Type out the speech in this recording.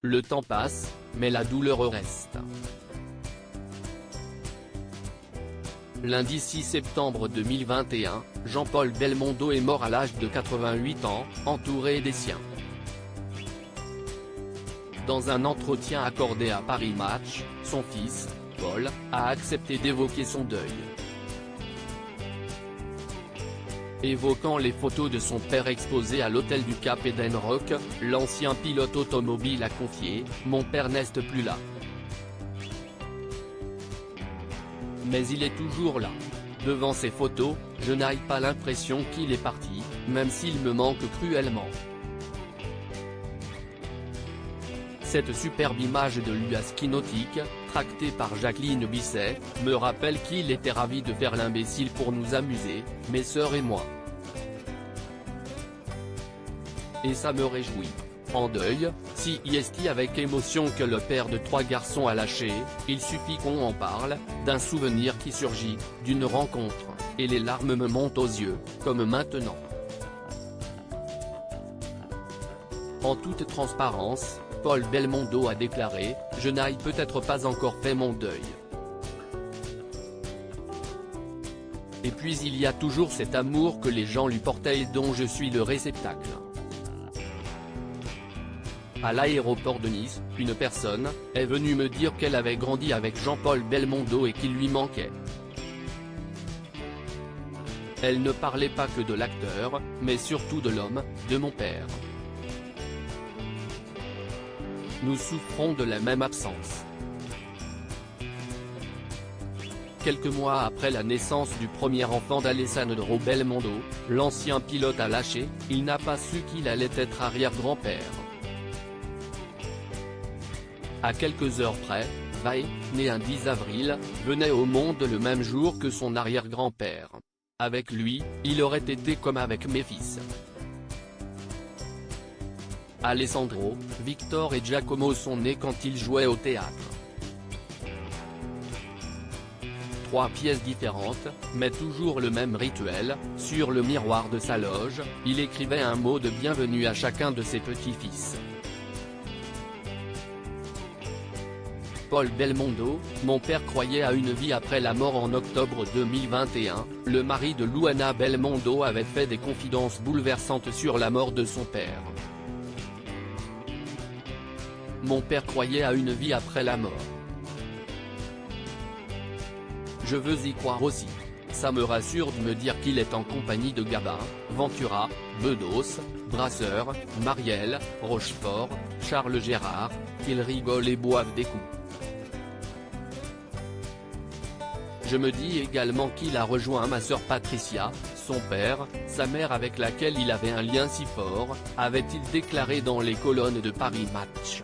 Le temps passe, mais la douleur reste. Lundi 6 septembre 2021, Jean-Paul Belmondo est mort à l'âge de 88 ans, entouré des siens. Dans un entretien accordé à Paris Match, son fils, Paul, a accepté d'évoquer son deuil. Évoquant les photos de son père exposées à l'hôtel du Cap Edenrock, l'ancien pilote automobile a confié « Mon père n'est plus là. Mais il est toujours là. Devant ces photos, je n'ai pas l'impression qu'il est parti, même s'il me manque cruellement. » Cette superbe image de lui à ski nautique, tractée par Jacqueline Bisset, me rappelle qu'il était ravi de faire l'imbécile pour nous amuser, mes sœurs et moi. Et ça me réjouit. En deuil, si est avec émotion que le père de 3 garçons a lâché, il suffit qu'on en parle, d'un souvenir qui surgit, d'une rencontre, et les larmes me montent aux yeux, comme maintenant. En toute transparence, Paul Belmondo a déclaré « Je n'ai peut-être pas encore fait mon deuil. Et puis il y a toujours cet amour que les gens lui portaient et dont je suis le réceptacle. » À l'aéroport de Nice, une personne est venue me dire qu'elle avait grandi avec Jean-Paul Belmondo et qu'il lui manquait. Elle ne parlait pas que de l'acteur, mais surtout de l'homme, de mon père. Nous souffrons de la même absence. Quelques mois après la naissance du premier enfant d'Alessandro Belmondo, l'ancien pilote a lâché, il n'a pas su qu'il allait être arrière-grand-père. À quelques heures près, Vai, né un 10 avril, venait au monde le même jour que son arrière-grand-père. Avec lui, il aurait été comme avec mes fils. Alessandro, Victor et Giacomo sont nés quand ils jouaient au théâtre. 3 pièces différentes, mais toujours le même rituel, sur le miroir de sa loge, il écrivait un mot de bienvenue à chacun de ses petits-fils. Paul Belmondo, mon père croyait à une vie après la mort. En octobre 2021, le mari de Luana Belmondo avait fait des confidences bouleversantes sur la mort de son père. Mon père croyait à une vie après la mort. Je veux y croire aussi. Ça me rassure de me dire qu'il est en compagnie de Gabin, Ventura, Bedos, Brasseur, Marielle, Rochefort, Charles Gérard, qu'ils rigolent et boivent des coups. Je me dis également qu'il a rejoint ma sœur Patricia, son père, sa mère avec laquelle il avait un lien si fort, avait-il déclaré dans les colonnes de Paris Match.